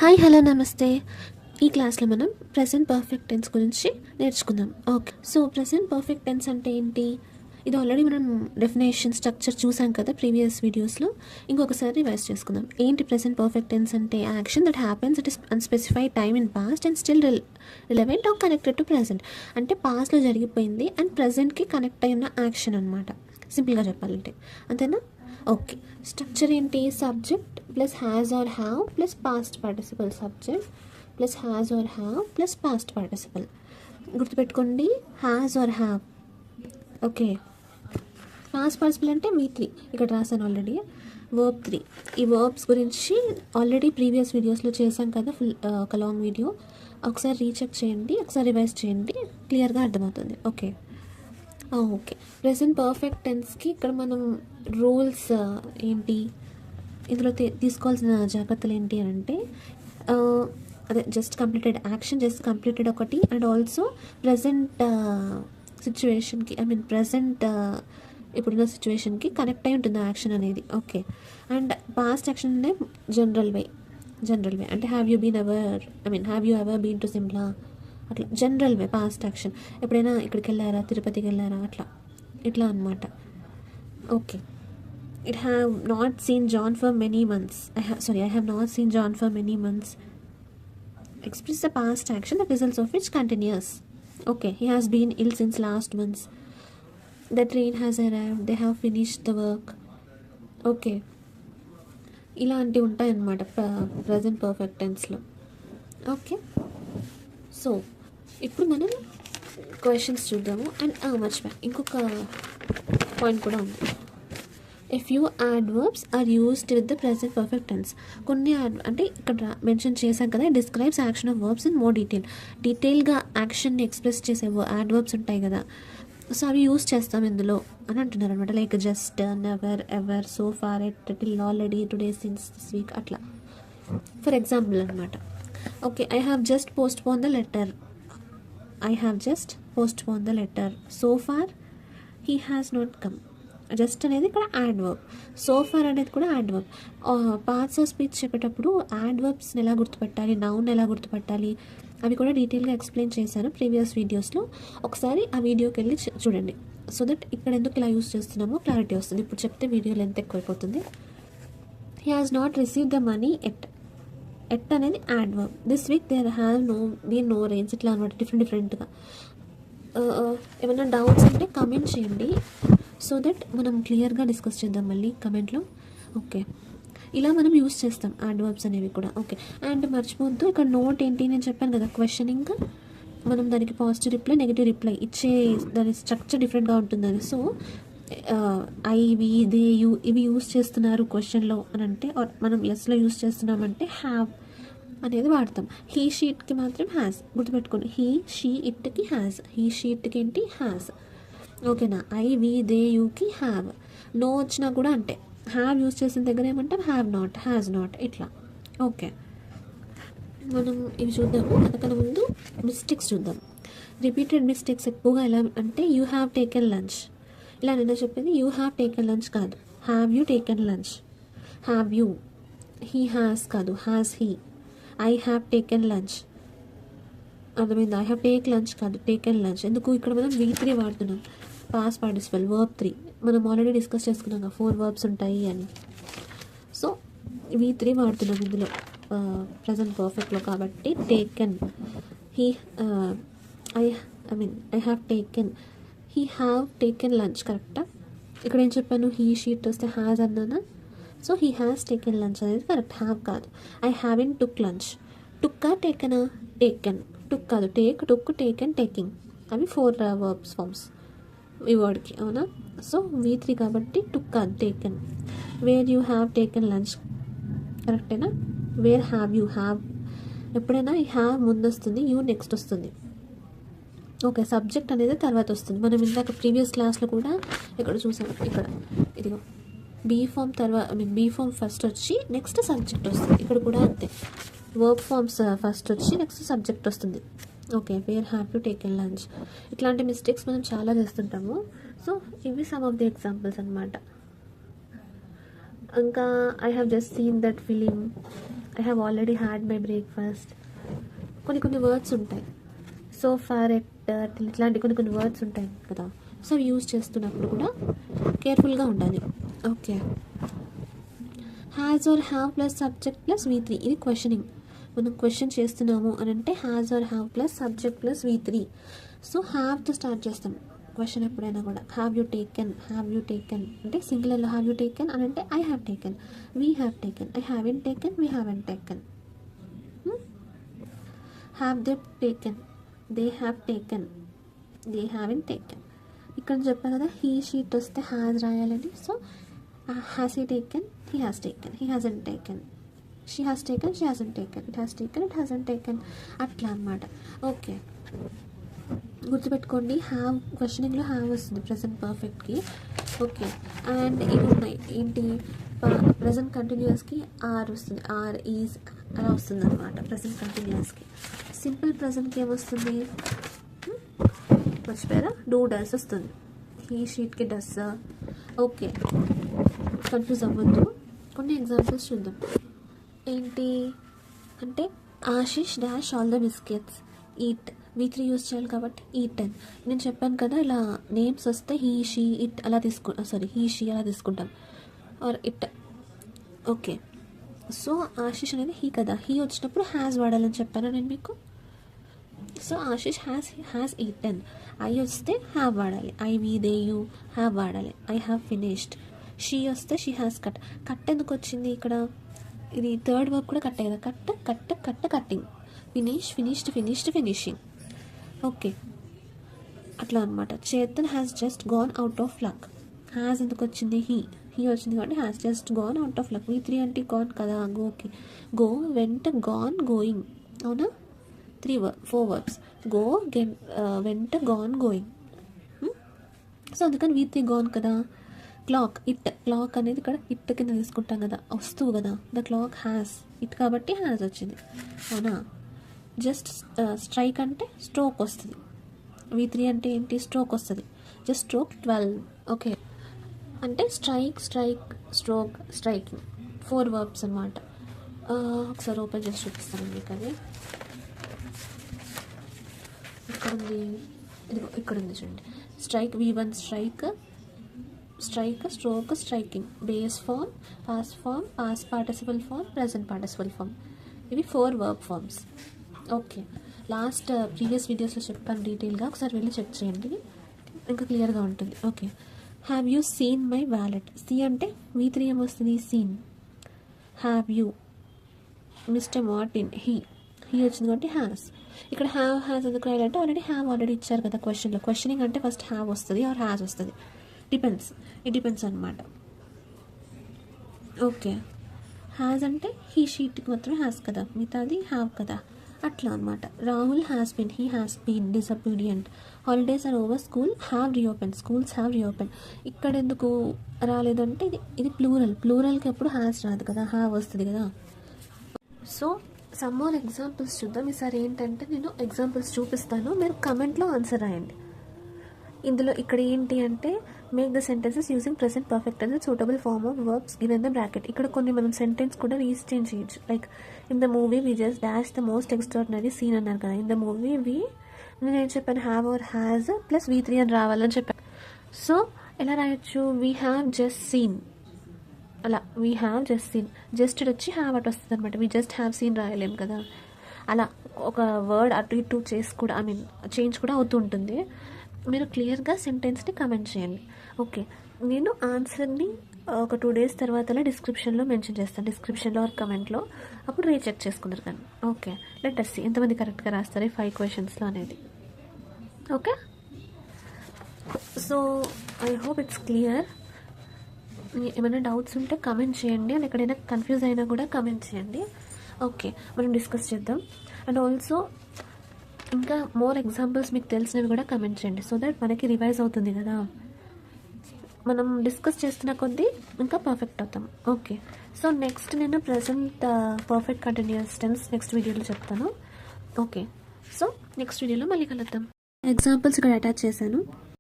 Hi hello నమస్తే. ఈ క్లాస్లో మనం ప్రెజెంట్ పర్ఫెక్ట్ టెన్స్ గురించి నేర్చుకుందాం. Okay, so present perfect tense అంటే ఏంటి? ఇది ఆల్రెడీ మనం డెఫినేషన్ స్ట్రక్చర్ చూసాం కదా ప్రీవియస్ వీడియోస్లో. ఇంకొకసారి రివైజ్ చేసుకుందాం. ఏంటి ప్రెజెంట్ పర్ఫెక్ట్ టెన్స్ అంటే? Action that happens it is unspecified time in past and still relevant or connected to present. అంటే పాస్ట్లో జరిగిపోయింది అండ్ ప్రెజెంట్కి కనెక్ట్ అయి ఉన్న యాక్షన్ అనమాట, సింపుల్గా చెప్పాలంటే. అంతేనా? ఓకే, స్ట్రక్చర్ ఏంటి? Subject plus has or have plus past participle. Subject plus has or have plus past participle. గుర్తుపెట్టుకోండి, has or have. Okay, past participle అంటే V3 ఇక్కడ రాశాను ఆల్రెడీ. వర్బ్ 3. ఈ వర్బ్స్ గురించి ఆల్రెడీ ప్రీవియస్ వీడియోస్లో చేశాం కదా, ఫుల్ ఒక లాంగ్ వీడియో. ఒకసారి రీచెక్ చేయండి, ఒకసారి రివైజ్ చేయండి, క్లియర్గా అర్థమవుతుంది. ఓకే ఓకే, ప్రెజెంట్ పర్ఫెక్ట్ టెన్స్కి ఇక్కడ మనం రూల్స్ ఏంటి, ఇందులో తీసుకోవాల్సిన జాగ్రత్తలు ఏంటి అని అంటే, అదే just completed action, just completed ఒకటి, అండ్ ఆల్సో ప్రజెంట్ సిచ్యువేషన్కి, ప్రజెంట్ ఇప్పుడున్న సిచ్యువేషన్కి కనెక్ట్ అయి ఉంటుంది యాక్షన్ అనేది. ఓకే, అండ్ పాస్ట్ యాక్షన్ అంటే జనరల్ వే అంటే have you ever been to Simla, అట్లా జనరల్ వే పాస్ట్ యాక్షన్. ఎప్పుడైనా ఇక్కడికి వెళ్ళారా, తిరుపతికి వెళ్ళారా, ఇట్లా అనమాట. Okay, I have not seen John for many months. I have not seen John for many months. Express the past action, the results of which continuous. Okay, he has been ill since last month. The train has arrived. They have finished the work. Okay, ఇలాంటివి ఉంటాయి అన్నమాట present perfect టెన్స్లో. Okay, so ఇప్పుడు మనం questions చూద్దాము. And మర్చిపోయా, ఇంకొక point కూడా ఉంది. A few adverbs are used with the present perfect tense. కొన్ని అంటే ఇక్కడ మెన్షన్ చేశాం కదా, describes action of verbs in more డీటెయిల్గా యాక్షన్ని ఎక్స్ప్రెస్ చేసే యాడ్వర్బ్స్ ఉంటాయి కదా, సో అవి యూస్ చేస్తాం ఇందులో అని అంటున్నారు అనమాట. Like just, never, ever, so far, at, till, already, today, since, this week, అట్లా. ఫర్ ఎగ్జాంపుల్ అనమాట. Okay, I have just postpone the letter. So far he has not come. Just అనేది ఇక్కడ యాడ్వర్బ్, సో ఫార్ అనేది కూడా adverb. Parts of speech చెప్పేటప్పుడు యాడ్వర్బ్స్ని ఎలా గుర్తుపెట్టాలి, noun ఎలా గుర్తుపెట్టాలి, అవి కూడా డీటెయిల్గా ఎక్స్ప్లెయిన్ చేశాను ప్రీవియస్ వీడియోస్లో. ఒకసారి ఆ వీడియోకి వెళ్ళి చూడండి, సో దట్ ఇక్కడ ఎందుకు ఇలా యూస్ చేస్తున్నామో క్లారిటీ వస్తుంది. ఇప్పుడు చెప్తే వీడియో లెంత్ ఎక్కువైపోతుంది. He has not receive the money yet అనేది adverb. This week there have no rains, ఇట్లా అనమాట. డిఫరెంట్గా ఏమైనా డౌట్స్ ఉంటే కమెంట్ చేయండి, సో దట్ మనం క్లియర్గా డిస్కస్ చేద్దాం మళ్ళీ కమెంట్లో. ఓకే, ఇలా మనం యూస్ చేస్తాం యాడ్వర్బ్స్ అనేవి కూడా. ఓకే, అండ్ మర్చిపోద్దు, ఇక్కడ నోట్ ఏంటి నేను చెప్పాను కదా, క్వశ్చనింగ్. మనం దానికి పాజిటివ్ రిప్లై, నెగిటివ్ రిప్లై ఇచ్చే దాని స్ట్రక్చర్ డిఫరెంట్గా ఉంటుంది. అది so I, we, they, you ఇవి యూస్ చేస్తున్నారు క్వశ్చన్లో అని అంటే, మనం ఎస్లో యూస్ చేస్తున్నామంటే హ్యావ్ అనేది వాడతాం. హీ, షీట్కి మాత్రం హ్యాస్. గుర్తుపెట్టుకోండి, హీ, షీ, ఇట్కి హ్యాస్. హీ, షీట్కి ఏంటి హ్యాస్. ఓకేనా? ఐ, వి, దే, యూకి హ్యావ్. నో వచ్చినా కూడా అంటే హ్యావ్ యూజ్ చేసిన దగ్గర ఏమంటాం, హ్యావ్ నాట్, హ్యాజ్ నాట్, ఇట్లా. ఓకే, మనం ఇవి చూద్దాము. అంతకన్నా ముందు మిస్టేక్స్ చూద్దాం. రిపీటెడ్ మిస్టేక్స్ ఎక్కువగా ఎలా అంటే, యూ హ్యావ్ టేకెన్ లంచ్. ఇలా నేను చెప్పేది యూ హ్యావ్ టేకెన్ లంచ్ కాదు, have you taken lunch. Have you. He has కాదు, has he. I have taken lunch. అర్థమైంది? ఐ హ్యావ్ టేక్ లంచ్ కాదు, టేకెన్ లంచ్. ఎందుకు ఇక్కడ మనం V3 వాడుతున్నాం, పాస్ట్ పార్టిసిపల్, వర్బ్ 3. మనం ఆల్రెడీ డిస్కస్ చేసుకున్నాం కదా 4 వర్బ్స్ ఉంటాయి అని. సో V3 వాడుతున్నాం ఇందులో ప్రజెంట్ పర్ఫెక్ట్లో. కాబట్టి taken, he, I have taken, he have taken lunch. కరెక్టా? ఇక్కడ ఏం చెప్పాను, హీ, షీట్ వస్తే హ్యాజ్ అన్నానా, so he has taken lunch అనేది కరెక్ట్, హ్యావ్ కాదు. I have took lunch. టుక్కా, టేకెనా? టేకెన్. టుక్ కాదు, టేక్, టుక్, టేకెన్, టేకింగ్, అవి 4 వర్బ్స్ ఫార్మ్స్ ఈ వర్డ్కి, అవునా? సో V3 కాబట్టి టుక్ కాదు, taken. Where you have taken lunch, కరెక్టేనా? వేర్ హ్యావ్ యూ, హ్యావ్ ఎప్పుడైనా ఈ హ్యావ్ ముందు వస్తుంది, యూ నెక్స్ట్ వస్తుంది. ఓకే, సబ్జెక్ట్ అనేది తర్వాత వస్తుంది. మనం ఇందాక ప్రీవియస్ క్లాస్లో కూడా ఇక్కడ చూసాం, ఇక్కడ ఇదిగో బీ ఫామ్ తర్వాత, బీ ఫామ్ ఫస్ట్ వచ్చి నెక్స్ట్ సబ్జెక్ట్ వస్తుంది. ఇక్కడ కూడా అంతే, వర్బ్ ఫార్మ్స్ ఫస్ట్ వచ్చి నెక్స్ట్ సబ్జెక్ట్ వస్తుంది. Okay, where have you taken lunch. ఇట్లాంటి మిస్టేక్స్ మనం చాలా చేస్తుంటాము. సో ఇవి సమ్ ఆఫ్ ది ఎగ్జాంపుల్స్ అనమాట. ఇంకా I have just seen that film, I have already had my breakfast. కొన్ని వర్డ్స్ ఉంటాయి, సో ఫార్ ఎట్ ఇట్లాంటి కొన్ని వర్డ్స్ ఉంటాయి కదా. సో అవి యూజ్ చేస్తున్నప్పుడు కూడా కేర్ఫుల్గా ఉండాలి. Okay, has or have plus subject plus V3, ఇది క్వశ్చనింగ్. మనం క్వశ్చన్ చేస్తున్నాము అని అంటే has or have plus subject plus V3. So హ్యావ్తో స్టార్ట్ చేస్తాం క్వశ్చన్ ఎప్పుడైనా కూడా. హ్యావ్ యూ టేకెన్ అంటే సింగులర్లో హ్యావ్ యూ టేకెన్ అని అంటే I have taken, we have taken, I haven't taken, we haven't taken. Have they taken, they have taken, they haven't taken. ఇక్కడ చెప్పాను కదా హీ షీట్ వస్తే హ్యాజ్ రాయాలని. So has he taken, he has taken, he hasn't taken, she has taken, she hasn't taken, it has taken, it hasn't taken, అట్లా అనమాట. Okay, గుర్తుపెట్టుకోండి, have క్వశ్చనింగ్లో have వస్తుంది present పర్ఫెక్ట్కి. Okay, and ఇవి ఉన్నాయి ఏంటి, present కంటిన్యూస్కి are వస్తుంది, are is అలా వస్తుంది అనమాట ప్రెజెంట్ కంటిన్యూస్కి. సింపుల్ ప్రెజెంట్కి ఏమొస్తుంది, మర్చిపోయారా, డూ డస్ వస్తుంది, ఈ షీట్కి డస్. ఓకే, కన్ఫ్యూజ్ అవ్వద్దు. కొన్ని ఎగ్జాంపుల్స్ చూద్దాం. ఏంటి అంటే Ashish dash all the biscuits, eat, V3 use చేయాలి కాబట్టి ఈటన్. నేను చెప్పాను కదా ఇలా నేమ్స్ వస్తే హీ షీ ఇట్ అలా హీ షీ అలా తీసుకుంటాం, or it. Okay, so Ashish అనేది హీ కదా, హీ వచ్చినప్పుడు హ్యాస్ వాడాలని చెప్పాను నేను మీకు. So Ashish has eaten. I వస్తే హ్యావ్ వాడాలి, I we they you have వాడాలి, ఐ హ్యావ్ ఫినిష్డ్. షీ వస్తే షీ హ్యాస్ కట్. కట్ ఎందుకు వచ్చింది ఇక్కడ, ఇది థర్డ్ వర్క్ కూడా కట్టే కదా, కట్టింగ్, ఫినిష్డ్, ఫినిషింగ్. ఓకే, అట్లా అనమాట. Chetan has just gone out of luck. Has ఎందుకు వచ్చింది, హీ వచ్చింది కాబట్టి has just gone out of luck. V3 అంటే గాన్ కదా, గోకి. గో, వెంట, గాన్, గోయింగ్, అవునా, 4 వర్బ్స్. గో, వెంట, గాన్, గోయింగ్. సో అందుకని V3 గాన్ కదా. క్లాక్, క్లాక్ అనేది ఇక్కడ ఇట్ కింద తీసుకుంటాం కదా, వస్తువు కదా. ద క్లాక్ హ్యాస్, ఇట్ కాబట్టి హ్యాస్ వచ్చింది, అవునా. జస్ట్ స్ట్రైక్ అంటే స్ట్రోక్ వస్తుంది. V3 అంటే ఏంటి, స్ట్రోక్ వస్తుంది. Just stroke 12. ఓకే, అంటే స్ట్రోక్, స్ట్రైకింగ్, 4 వర్బ్స్ అనమాట. ఒకసారి ఓపెన్ చేసి చూపిస్తాను మీకు అది. ఇక్కడ ఉంది చూడండి. Strike, V1 stroke, striking, base form, past form, past participle form, present participle form. ఇవి 4 verb forms. Okay, last previous వీడియోస్లో చెప్పాను డీటెయిల్గా, ఒకసారి వెళ్ళి చెక్ చేయండి, ఇంకా క్లియర్గా ఉంటుంది. Okay, have you seen my wallet. See అంటే V3 ఏమొస్తుంది, seen. Have you, mister Martin, he వచ్చింది కాబట్టి హ్యాస్. ఇక్కడ హ్యాస్ ఎందుకు రాయాలంటే ఆల్రెడీ ఇచ్చారు కదా క్వశ్చన్లో. క్వశ్చనింగ్ అంటే ఫస్ట్ హ్యావ్ వస్తుంది ఆర్ హ్యాస్ వస్తుంది, ఇట్ డిపెండ్స్ అనమాట. ఓకే, హ్యాస్ అంటే హీ షీట్కి మాత్రమే హ్యాస్ కదా, మిగతాది హ్యావ్ కదా, అట్లా అనమాట. Rahul has been, he has been disobedient. Holidays are over, schools have reopen. ఇక్కడ ఎందుకు రాలేదంటే ఇది ప్లూరల్కి ఎప్పుడు హ్యాస్ రాదు కదా, హ్యావ్ వస్తుంది కదా. సో సమ్ మోర్ ఎగ్జాంపుల్స్ చూద్దాం. ఈసారి ఏంటంటే నేను ఎగ్జాంపుల్స్ చూపిస్తాను, మీరు కమెంట్లో ఆన్సర్ రాయండి. ఇందులో ఇక్కడ ఏంటి అంటే make the sentences using present perfect and suitable form of verbs given the bracket. ఇక్కడ కొన్ని మనం సెంటెన్స్ కూడా రీచేంజ్ చేయొచ్చు. Like in the movie we just dash the most extraordinary scene అన్నారు కదా. ఇన్ ద మూవీ నేను ఏం చెప్పాను, have are has plus V3 అని రావాలని చెప్పాను. సో ఎలా రాయొచ్చు, వీ హ్యావ్ జస్ట్ సీన్, అలా we have just seen. Just వచ్చి హ్యావ్ అటు వస్తుంది అనమాట, వీ జస్ట్ హ్యావ్ సీన్ రాయలేం కదా. అలా ఒక వర్డ్ అటు ఇటు చేంజ్ కూడా అవుతుంటుంది. మీరు క్లియర్గా సెంటెన్స్ని కమెంట్ చేయండి. ఓకే, నేను ఆన్సర్ని ఒక 2 days తర్వాత డిస్క్రిప్షన్లో మెన్షన్ చేస్తాను, డిస్క్రిప్షన్లో ఆర్ కమెంట్లో, అప్పుడు రీచెక్ చేసుకున్నారు కానీ. ఓకే, లెట్ us see ఎంతమంది కరెక్ట్గా రాస్తారు ఈ 5 questions అనేది. Okay, so I hope it's clear. ఏమైనా డౌట్స్ ఉంటే కమెంట్ చేయండి, అండ్ ఎక్కడైనా కన్ఫ్యూజ్ అయినా కూడా కమెంట్ చేయండి. ఓకే, మనం డిస్కస్ చేద్దాం. అండ్ ఆల్సో ఇంకా మోర్ ఎగ్జాంపుల్స్ మీకు తెలిసినవి కూడా కమెంట్ చేయండి, సో దట్ మనకి రివైజ్ అవుతుంది కదా. మనం డిస్కస్ చేస్తున్న కొద్దీ ఇంకా పర్ఫెక్ట్ అవుతాం. ఓకే, సో నెక్స్ట్ నేను present perfect continuous tense next వీడియోలో చెప్తాను. ఓకే, సో నెక్స్ట్ వీడియోలో మళ్ళీ కలుద్దాం. ఎగ్జాంపుల్స్ ఇక్కడ అటాచ్ చేశాను.